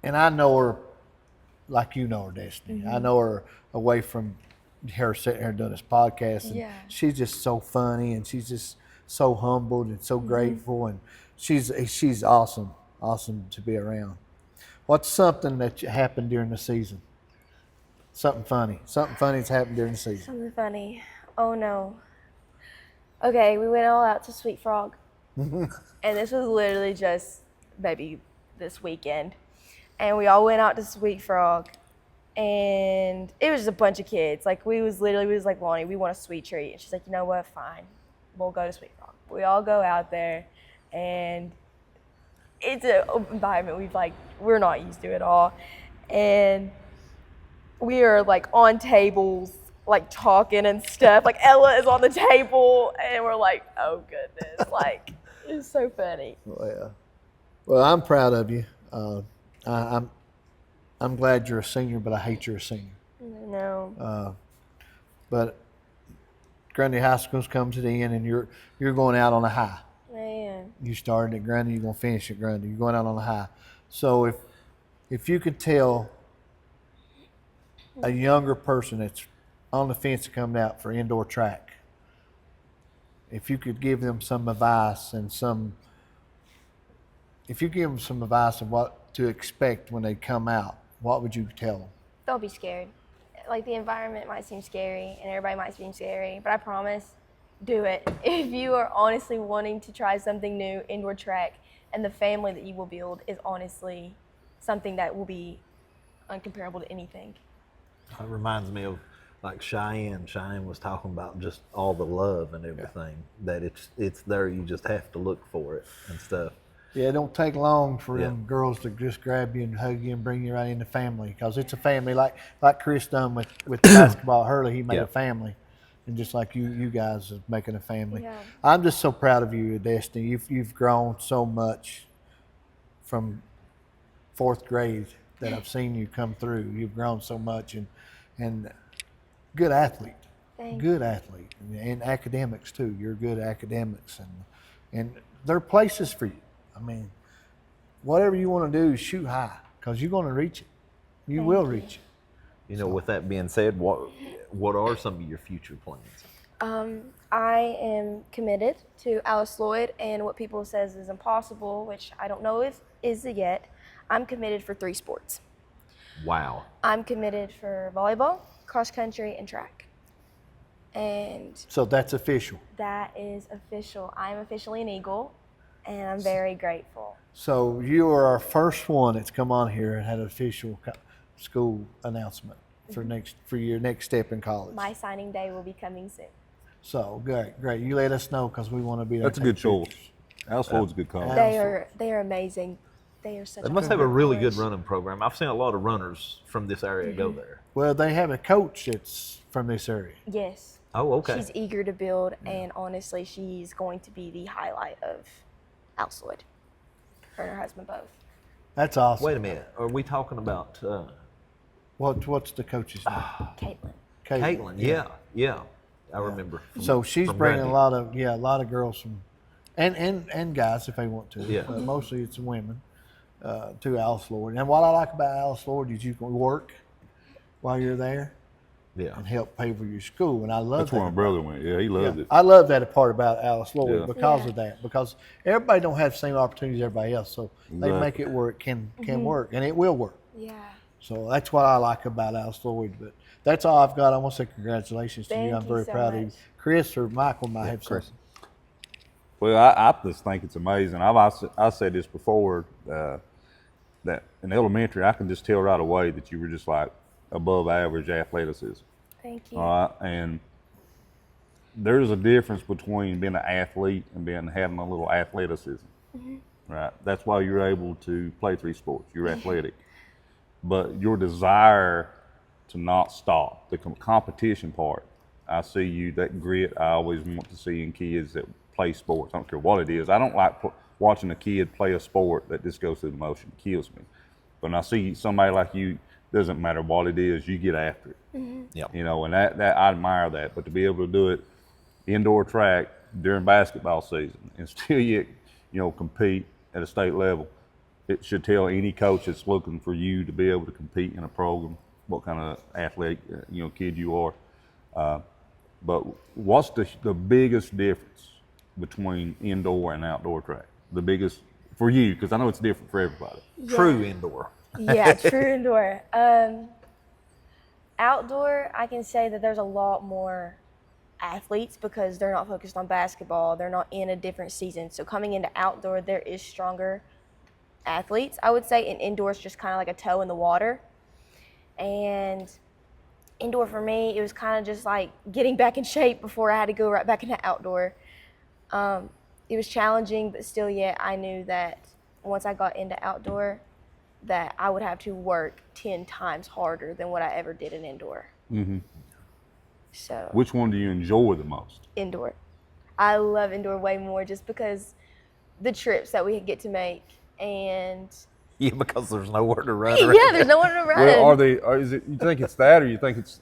I know her like you know her, Destiny. I know her away from her sitting here doing this podcast, and she's just so funny, and she's just so humbled and so grateful, and she's awesome to be around. What's something that happened during the season? Something funny's happened during the season. Something funny. Oh no. Okay, we went all out to Sweet Frog, and this was literally just maybe this weekend, and we all went out to Sweet Frog. And it was just a bunch of kids. Like, we was like, Lonnie, we want a sweet treat. And she's like, you know what, fine. We'll go to Sweet Frog. We all go out there, and it's an environment we're not used to at all. And we are, like, on tables, like talking and stuff. Like Ella is on the table, and we're like, oh goodness, like it's so funny. Well, I'm proud of you. I'm glad you're a senior, but I hate you're a senior. No, But Grundy High School's come to the end, and you're going out on a high. man. You started at Grundy, you're gonna finish at Grundy. You're going out on a high. So if you could tell a younger person that's on the fence coming out for indoor track, if you could give them some advice of what to expect when they come out, what would you tell them? Don't be scared. Like the environment might seem scary and everybody might seem scary, but I promise, do it. If you are honestly wanting to try something new, indoor track, and the family that you will build is honestly something that will be uncomparable to anything. It reminds me of like Cheyenne. Cheyenne was talking about just all the love and everything, that it's there. You just have to look for it and stuff. Yeah, it don't take long for them girls to just grab you and hug you and bring you right into family, because it's a family. Like Chris done with the basketball hurley, he made a family, and just like you guys are making a family. Yeah. I'm just so proud of you, Destiny. You've grown so much from 4th grade that I've seen you come through. You've grown so much, and good athlete. Thanks. Good athlete, and academics too. You're good at academics, and there are places for you. I mean, whatever you want to do, shoot high, because you're going to reach it. You will reach it. You know, with that being said, what are some of your future plans? I am committed to Alice Lloyd, and what people says is impossible, which I don't know if is it yet. I'm committed for 3 sports. Wow. I'm committed for volleyball, cross country, and track. And So that's official. that is official. I'm officially an Eagle, and I'm very grateful. So you are our first one that's come on here and had an official school announcement for your next step in college. My signing day will be coming soon. So great. You let us know, because we want to be there. That's a good choice. Alice Lloyd's a good call. They are amazing. They are such They a must good have a really good college. running program. I've seen a lot of runners from this area go there. Well, they have a coach that's from this area. Yes. Oh, okay. She's eager to build, and honestly, she's going to be the highlight of Alice Lloyd. Her and her husband both. That's awesome. Wait a minute. Are we talking about What's the coach's name? Caitlin. Caitlin? Yeah. I remember. So she's from bringing Grundy. a lot of girls from, and guys if they want to. Yeah. But mostly it's women to Alice Lloyd. And what I like about Alice Lloyd is you can work while you're there Yeah. and help pay for your school. And I love That's that. where my brother went. Yeah, he loved it. I love that part about Alice Lloyd Yeah. because Yeah. of that. Because everybody don't have the same opportunities as everybody else. So they Exactly. make it where it can work, and it will work. Yeah. So that's what I like about Alice Lloyd. But that's all I've got. I want to say congratulations to you. Thank I'm you very so proud of you. much. Chris or Michael might have Chris. something. Well, I just think it's amazing. I said this before, that in elementary, I can just tell right away that you were just like above average athleticism. Thank you. All right, and there's a difference between being an athlete and having a little athleticism. Right, that's why you're able to play 3 sports. You're athletic, but your desire to not stop, the competition part. I see you, that grit I always want to see in kids that play sports. I don't care what it is. I don't like watching a kid play a sport that just goes through the motion. It kills me. But when I see somebody like you, doesn't matter what it is, you get after it. Yep. You know, and that I admire that. But to be able to do it indoor track during basketball season and still yet, compete at a state level, it should tell any coach that's looking for you to be able to compete in a program what kind of athletic kid you are. But what's the biggest difference between indoor and outdoor track? The biggest for you, because I know it's different for everybody. True indoor. Yeah, true indoor. Outdoor, I can say that there's a lot more athletes because they're not focused on basketball. They're not in a different season. So coming into outdoor, there is stronger athletes. I would say in indoor, it's just kind of like a toe in the water. And indoor for me, it was kind of just like getting back in shape before I had to go right back into outdoor. It was challenging, but still yet I knew that once I got into outdoor, that I would have to work 10 times harder than what I ever did in indoor. So Which one do you enjoy the most? indoor. I love indoor way more just because the trips that we get to make and Yeah, because there's nowhere to run. yeah, there's no one to run. Well, is it? You think it's that, or you think it's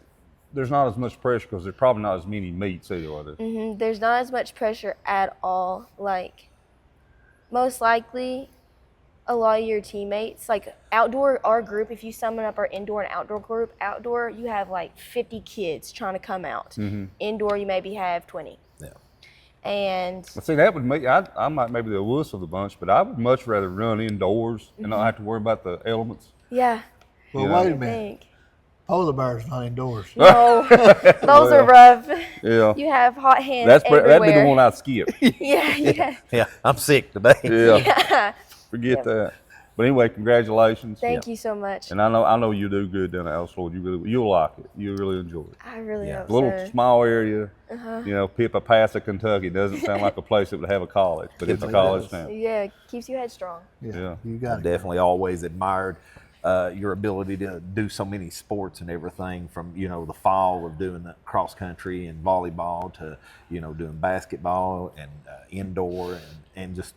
there's not as much pressure because there's probably not as many meets either, are there? There's not as much pressure at all. Like, most likely, a lot of your teammates, like outdoor, our group, if you summon up our indoor and outdoor group, outdoor, you have like 50 kids trying to come out. Indoor, you maybe have 20. Yeah. And I see that would make I might maybe the wuss of the bunch, but I would much rather run indoors and not have to worry about the elements. yeah, Well, You know? wait a I minute. think. Polar bear's not indoors. No, those are rough. Yeah, You have hot hands that'd be everywhere. the one I'd skip. Yeah. Yeah, I'm sick today. Yeah, forget that. But anyway, congratulations. Thank you so much. And I know you do good down at Elsford. You'll like it. You'll really enjoy it. I really hope A little so. small area, you know, Pippa Passa, Kentucky doesn't sound like a place that would have a college, but it's a college town. Yeah, it keeps you headstrong. Yeah. You got I've it. definitely always admired your ability to do so many sports and everything, from the fall of doing the cross country and volleyball to doing basketball and indoor and just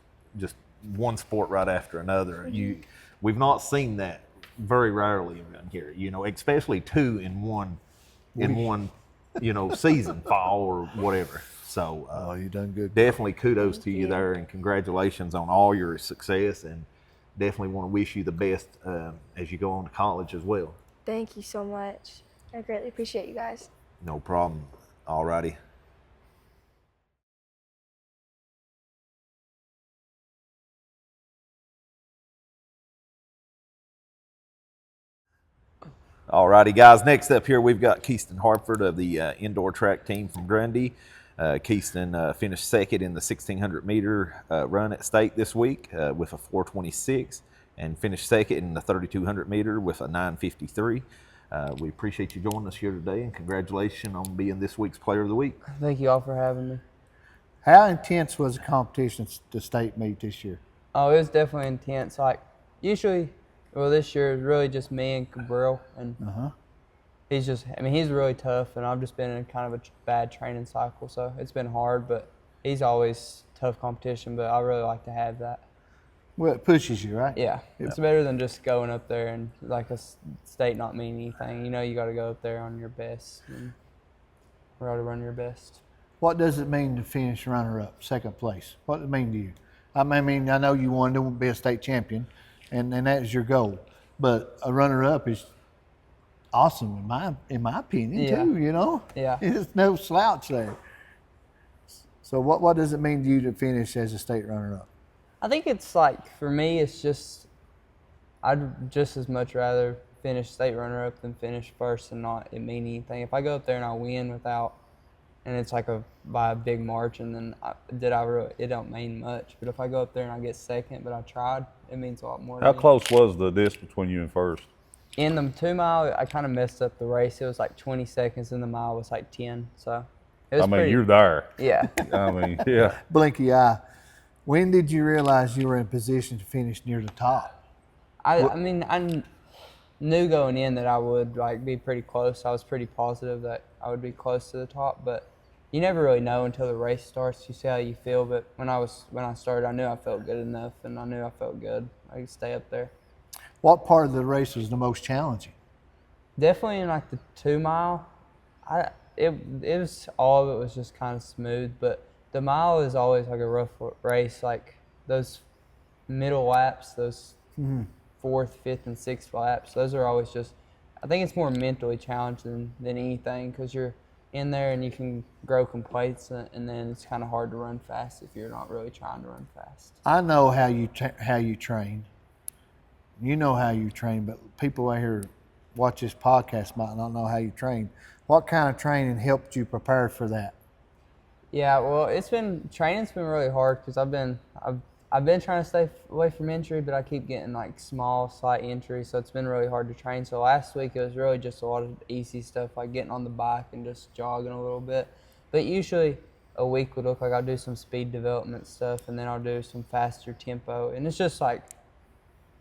one sport right after another. We've not seen that very rarely around here. Especially two in one season, fall or whatever. So Oh, you done good. definitely kudos to you you. there, and congratulations on all your success, and definitely want to wish you the best as you go on to college as well. Thank you so much. I greatly appreciate you guys. No problem. All righty. All righty, guys. Next up here, we've got Keyston Hartford of the indoor track team from Grundy. Keyston finished second in the 1,600-meter run at state this week with a 4:26, and finished second in the 3,200-meter with a 9:53. We appreciate you joining us here today, and congratulations on being this week's Player of the Week. Thank you all for having me. How intense was the competition at the state meet this year? Oh, it was definitely intense. Like, usually, well, this year it's really just me and Cabral, and he's really tough, and I've just been in kind of a bad training cycle, so it's been hard, but he's always tough competition, but I really like to have that. Well, it pushes you, right? Yeah, it's better than just going up there and like a state not mean anything. You got to go up there on your best and try to run your best. What does it mean to finish runner-up, second place? What does it mean to you? I mean, I know you wanted to be a state champion, and that is your goal. But a runner-up is awesome in my opinion too. Yeah. There's no slouch there. So what does it mean to you to finish as a state runner-up? I think it's like, for me, it's just, I'd just as much rather finish state runner-up than finish first and not it mean anything. If I go up there and I win and it's like by a big margin, then it don't mean much. But if I go up there and I get second, but I tried, it means a lot more. How to me. close was the disc between you and first? In the 2 mile, I kind of messed up the race. It was like 20 seconds, and the mile was like 10. So it was pretty, you're there. Yeah. Yeah. Blinky eye. When did you realize you were in position to finish near the top? I knew going in that I would be pretty close. I was pretty positive that I would be close to the top, but you never really know until the race starts. You see how you feel, but when I started, I knew I felt good enough, and I knew I felt good. I could stay up there. What part of the race was the most challenging? Definitely in the 2 mile. It was, all of it was just kind of smooth, but the mile is always like a rough race. Like those middle laps, those fourth, fifth, and sixth laps, those are always just, I think it's more mentally challenging than anything, because you're in there and you can grow complacent, and then it's kind of hard to run fast if you're not really trying to run fast. I know how you train. You know how you train, but people out here watch this podcast might not know how you train. What kind of training helped you prepare for that? Yeah, well, training's been really hard, because I've been trying to stay away from injury, but I keep getting small, slight injuries, so it's been really hard to train. So last week it was really just a lot of easy stuff, like getting on the bike and just jogging a little bit. But usually a week would look like I'll do some speed development stuff, and then I'll do some faster tempo, and it's just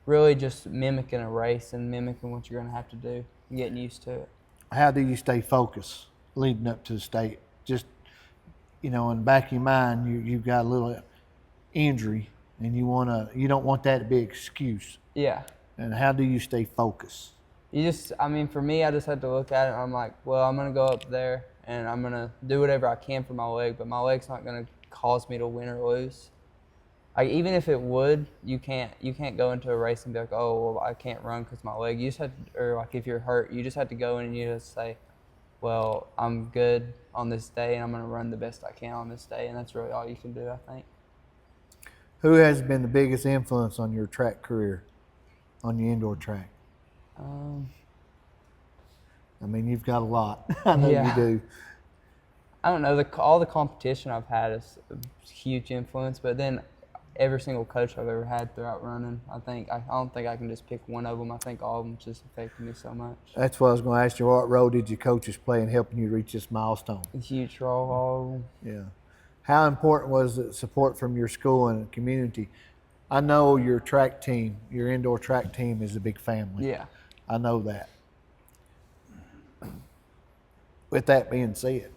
really just mimicking a race and mimicking what you're going to have to do and getting used to it. How do you stay focused leading up to the state? Just, in the back of your mind, you've got a little injury, and you don't want that to be an excuse. Yeah. And how do you stay focused? For me, I just had to look at it and I'm like, well, I'm going to go up there and I'm going to do whatever I can for my leg, but my leg's not going to cause me to win or lose. Like, even if it would, you can't go into a race and be like, oh, well, I can't run because my leg. You just have to, or like if you're hurt, you just have to go in and you just say, well, I'm good on this day and I'm going to run the best I can on this day. And that's really all you can do, I think. Who has been the biggest influence on your track career, on your indoor track? You've got a lot. I know Yeah. you do. I don't know. All the competition I've had is a huge influence, but then every single coach I've ever had throughout running, I don't think I can just pick one of them. I think all of them just affected me so much. That's what I was going to ask you. What role did your coaches play in helping you reach this milestone? A huge role, all of them. Yeah. How important was the support from your school and community? I know your track team, your indoor track team is a big family. Yeah. I know that. With that being said,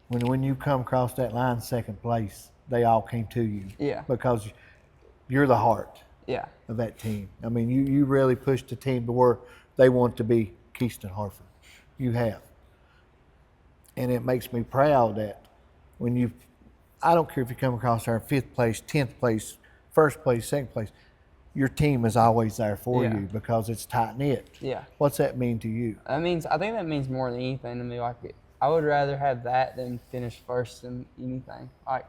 when you come across that line second place, they all came to you. Yeah. Because you're the heart Yeah. of that team. You really pushed the team to where they want to be Keyston, Hartford. You have. And it makes me proud that when I don't care if you come across there 5th place, 10th place, 1st place, 2nd place, your team is always there for Yeah. you because it's tight knit. Yeah. What's that mean to you? I think that means more than anything to me. Like, I would rather have that than finish first than anything. Like,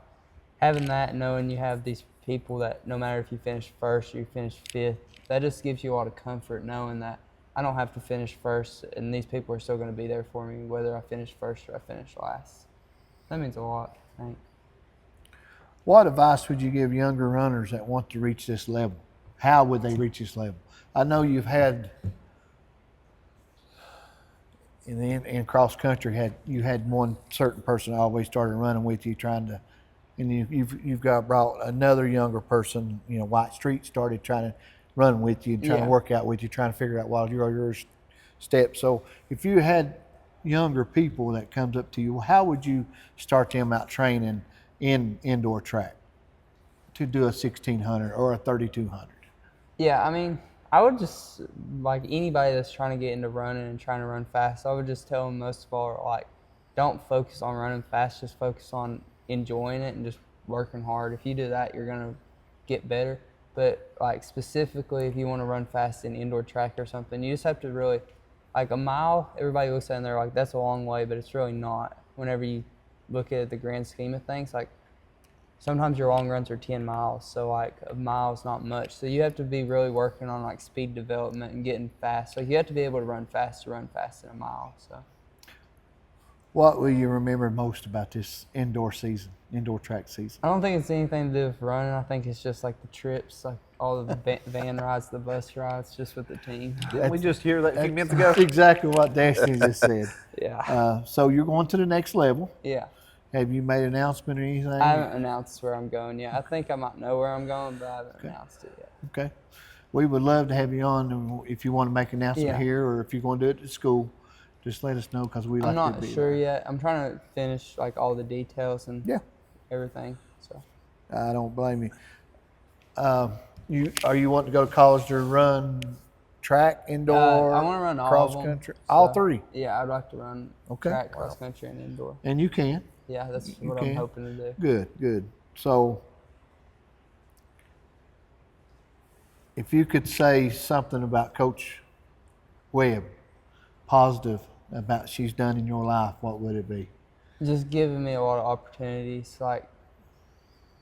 having that, knowing you have these people that no matter if you finish first or you finish 5th, that just gives you a lot of comfort knowing that I don't have to finish first and these people are still going to be there for me whether I finish first or I finish last. That means a lot, I think. What advice would you give younger runners that want to reach this level? How would they reach this level? I know you've had in cross country you had one certain person always started running with you, and you've got brought another younger person. White Street started trying to run with you and trying to work out with you, trying to figure out what your steps. So if you had younger people that comes up to you, how would you start them out training in indoor track to do a 1600 or a 3200? Yeah, I would just, like anybody that's trying to get into running and trying to run fast, I would just tell them most of all, like, don't focus on running fast, just focus on enjoying it and just working hard. If you do that, you're going to get better. But, like, specifically, if you want to run fast in indoor track or something, you just have to really, like, a mile, everybody looks at it and they're like, that's a long way, but it's really not. Whenever you look at the grand scheme of things, like, sometimes your long runs are 10 miles, so like a mile is not much. So you have to be really working on like speed development and getting fast. Like you have to be able to run fast in a mile. So what will you remember most about this indoor track season? I don't think it's anything to do with running. I think it's just like the trips, like all of the van rides, the bus rides, just with the team. Didn't we just hear that a few minutes ago? Exactly what Destany just said. Yeah. So you're going to the next level. Yeah. Have you made an announcement or anything? I haven't announced where I'm going yet. I think I might know where I'm going, but I haven't announced it yet. Okay. We would love to have you on, and if you want to make an announcement here or if you're going to do it at school, just let us know because we like I'm to not be sure there. yet. I'm trying to finish like all the details and everything. So I don't blame you. Are you wanting to go to college to run track, indoor, I want to run all cross of them, country? All three? Yeah, I'd like to run track, cross country, and indoor. And you can. Yeah, that's what I'm hoping to do. Good. So if you could say something about Coach Webb, positive about she's done in your life, what would it be? Just giving me a lot of opportunities. Like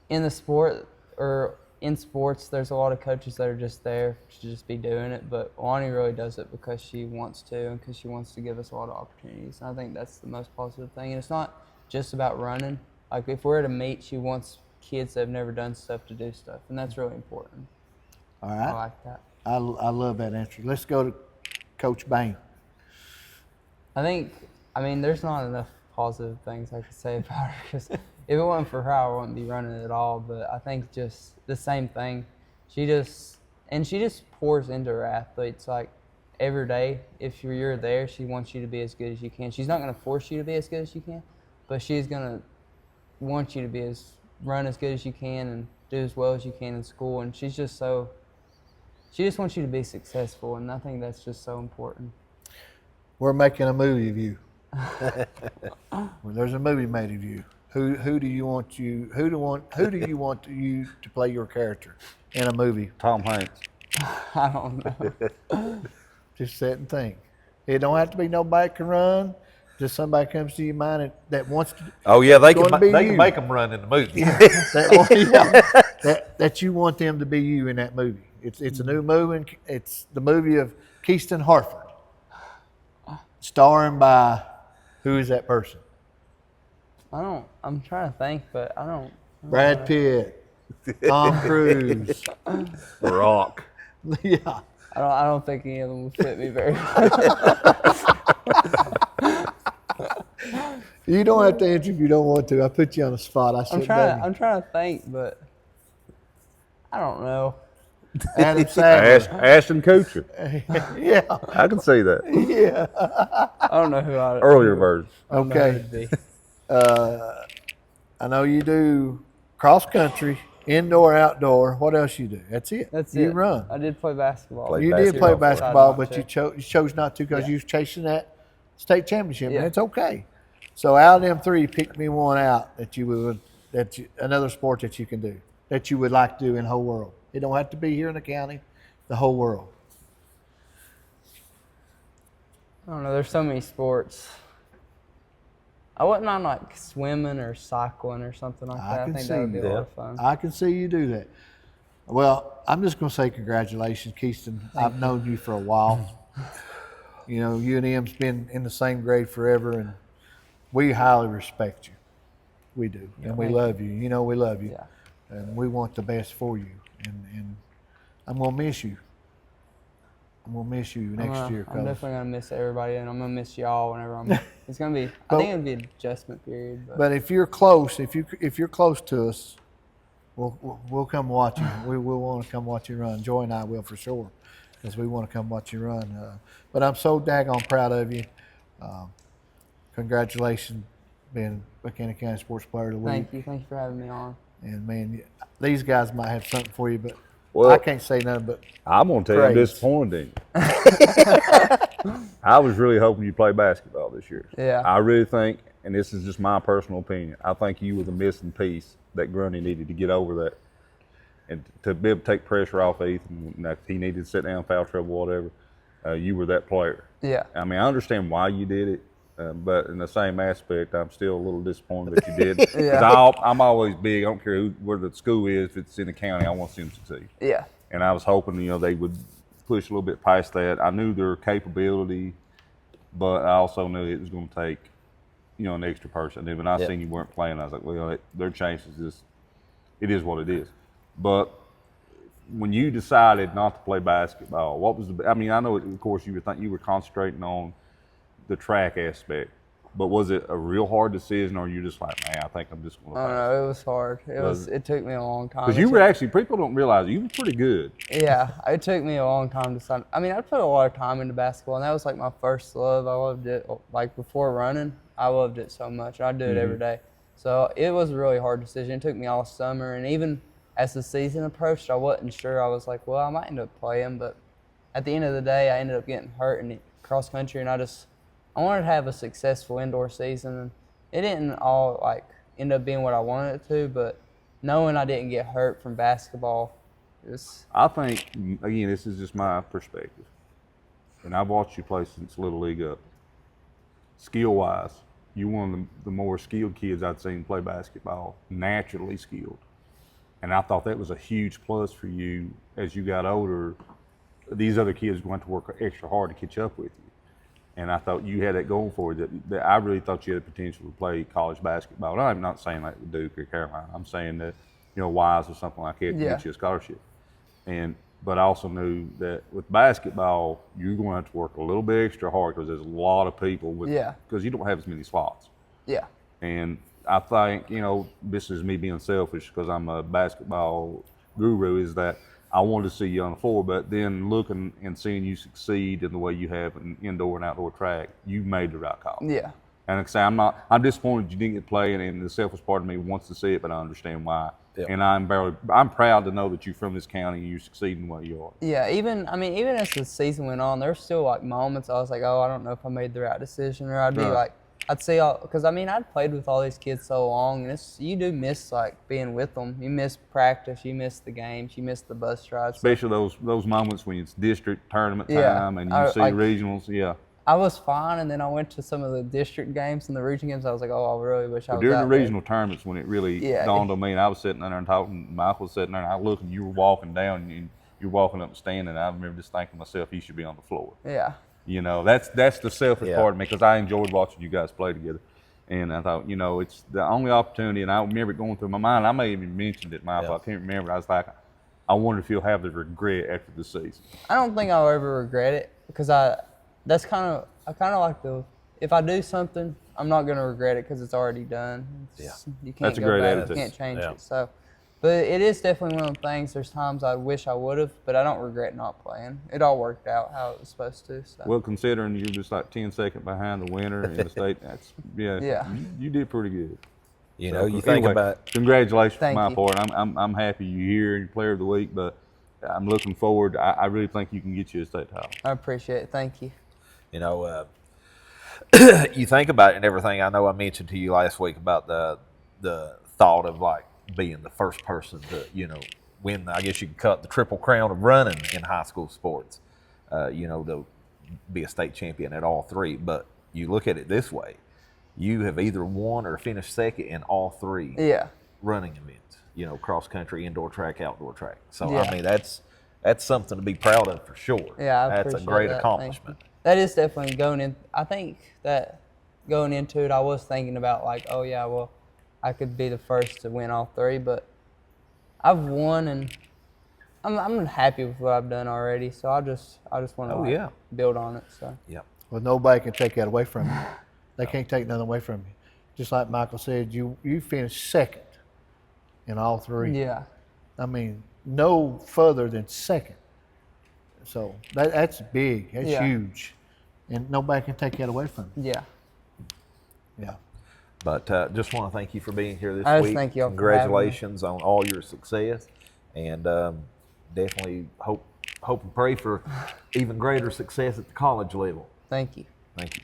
in the sport or in sports, there's a lot of coaches that are just there to just be doing it, but Lonnie really does it because she wants to and because she wants to give us a lot of opportunities. And I think that's the most positive thing. And it's not just about running. Like if we're at a meet, she wants kids that have never done stuff to do stuff, and that's really important. All right. I like that. I love that answer. Let's go to Coach Bain. There's not enough positive things I could say about her because if it wasn't for her, I wouldn't be running at all. But I think just the same thing. She just pours into her athletes. Like every day, if you're there, she wants you to be as good as you can. She's not going to force you to be as good as you can, but she's going to want you to run as good as you can and do as well as you can in school. And she just wants you to be successful, and I think that's just so important. We're making a movie of you. Well, there's a movie made of you. Who do you want you to play your character in a movie? Tom Hanks. I don't know. Just sit and think. It don't have to be nobody can run. Just somebody comes to your mind that wants to. Oh yeah, they gonna can be they you. can make them run in the movie. that you want them to be you in that movie. It's a new movie. And it's the movie of Keyston, Hartford, starring by who is that person? I'm trying to think, but I don't. Brad Pitt, Tom Cruise. Rock. Yeah. I don't think any of them would fit me very well. You don't have to answer if you don't want to. I put you on the spot. I'm trying to think, but I don't know. Adam Sandler. Ashton Kutcher. Yeah. I can see that. Yeah. I don't know who I Earlier version. I don't know who Okay. it'd be. I know you do cross country, indoor, outdoor. What else you do? That's it. That's you it. run. I did play basketball. Play You did basketball play for basketball, it. but you chose not to because Yeah. you was chasing that state championship, and Yeah. it's okay. So out of them three, pick me one out another sport that you can do, that you would like to do in the whole world. It don't have to be here in the county, the whole world. I don't know. There's so many sports. I wouldn't mind like swimming or cycling or something like that. I think that would be a lot of fun. I can see you do that. Well, I'm just going to say congratulations, Keyston. I've known you for a while. You know, you and him's been in the same grade forever, and we highly respect you. We do, and we love you. You know we love you, Yeah. and we want the best for you. And I'm going to miss you. I'm going to miss you next year. I'm definitely gonna miss everybody, and I'm gonna miss y'all whenever I'm. It's gonna be. I think it'll be an adjustment period. But if you're close, if you're close to us, we'll come watch you. We'll want to come watch you run. Joy and I will for sure, because we want to come watch you run. But I'm so daggone proud of you. Congratulations, being Buchanan County Sports Player of the Week. Thank you for having me on. And man, these guys might have something for you, but Well, I can't say nothing but. I'm going to tell you, I'm Praise. disappointed in you. I was really hoping you play basketball this year. Yeah. I really think, and this is just my personal opinion, I think you were the missing piece that Grundy needed to get over that. And to be able to take pressure off Ethan, if he needed to sit down, foul trouble, whatever, you were that player. Yeah. I mean, I understand why you did it, but in the same aspect, I'm still a little disappointed that you did. Yeah. 'Cause I'm always big. I don't care where the school is. If it's in the county, I want to see them succeed. Yeah. And I was hoping, they would push a little bit past that. I knew their capability, but I also knew it was going to take, an extra person. And when I seen you weren't playing, I was like, well, their chances it is what it is. But when you decided not to play basketball, what was I know, of course, you were concentrating on the track aspect, but was it a real hard decision, or you just like, man, I think I'm just going to I don't know. It was hard. It took me a long time. Because you were actually, people don't realize you were pretty good. Yeah, it took me a long time to decide. I put a lot of time into basketball, and that was like my first love. I loved it. Like before running, I loved it so much. I do it every day. So it was a really hard decision. It took me all summer, and even as the season approached, I wasn't sure. I was like, well, I might end up playing, but at the end of the day, I ended up getting hurt in cross country, and I wanted to have a successful indoor season. And it didn't all end up being what I wanted it to, but knowing I didn't get hurt from basketball, I think, again, this is just my perspective, and I've watched you play since Little League up. Skill-wise, you're one of the more skilled kids I'd seen play basketball, naturally skilled. And I thought that was a huge plus for you as you got older. These other kids were going to work extra hard to catch up with you. And I thought you had that going for you. That I really thought you had the potential to play college basketball. And I'm not saying like Duke or Carolina. I'm saying that, Wise or something like that can get you a scholarship. But I also knew that with basketball, you're going to have to work a little bit extra hard because there's a lot of people because you don't have as many slots. yeah. And I think, this is me being selfish because I'm a basketball guru, is that I wanted to see you on the floor, but then looking and seeing you succeed in the way you have in indoor and outdoor track, you made the right call. Yeah. And like I say, I'm disappointed you didn't get to play, and the selfish part of me wants to see it, but I understand why. Yep. And I'm proud to know that you're from this county and you're succeeding the way you are. Yeah, even as the season went on, there's still like moments I was like, oh, I don't know if I made the right decision, or I'd be Right. like, I'd see because I'd played with all these kids so long, and you do miss like being with them. You miss practice, you miss the games, you miss the bus rides. Especially those moments when it's district tournament time Yeah. and you see regionals. Yeah. I was fine, and then I went to some of the district games and the region games. I was like, oh, I really wish I was During out the there. regional tournaments, when it really Yeah. dawned on me, and I was sitting there and talking, Michael was sitting there, and I looked, and you were walking down, and you're walking up and standing, and I remember just thinking to myself, he should be on the floor. Yeah. You know, that's the selfish Yeah. part of me, because I enjoyed watching you guys play together. And I thought, you know, it's the only opportunity, and I remember it going through my mind. I may have even mentioned it, Michael. Yeah. I can't remember. I was like, I wonder if you'll have the regret after the season. I don't think I'll ever regret it, because I kind of like if I do something, I'm not going to regret it because it's already done. You can't That's a go great back, attitude. you can't change Yeah. it. So, but it is definitely one of the things. There's times I wish I would have, but I don't regret not playing. It all worked out how it was supposed to. So. Well, considering you're just like 10 seconds behind the winner in the state, Yeah. you did pretty good. You So, know, you think anyway, about congratulations Thank for my you. part. I'm happy you're here and player of the week, but I'm looking forward. I really think you can get you a state title. I appreciate it. Thank you. you know, you think about it and everything. I know I mentioned to you last week about the thought of like being the first person to, you know, win. I guess you could cut the triple crown of running in high school sports. You know, to be a state champion at all three. But you look at it this way: you have either won or finished second in all three Yeah. running events. You know, cross country, indoor track, outdoor track. So Yeah. I mean, that's something to be proud of for sure. Yeah, I that's a appreciate great that. Thank accomplishment. you. That is definitely going in. I think that going into it, I was thinking about like, oh yeah, well, I could be the first to win all three, but I've won, and I'm happy with what I've done already. So I just want to yeah. build on it. So Yep. Well, nobody can take that away from you. They can't take nothing away from you. Just like Michael said, you finished second in all three. yeah, I mean, no further than second. So that's big. That's Yeah. huge. And nobody can take that away from you. yeah. Yeah. But just want to thank you for being here this I just week. thank y'all for having me. Congratulations on all your success, and definitely hope and pray for even greater success at the college level. Thank you. Thank you.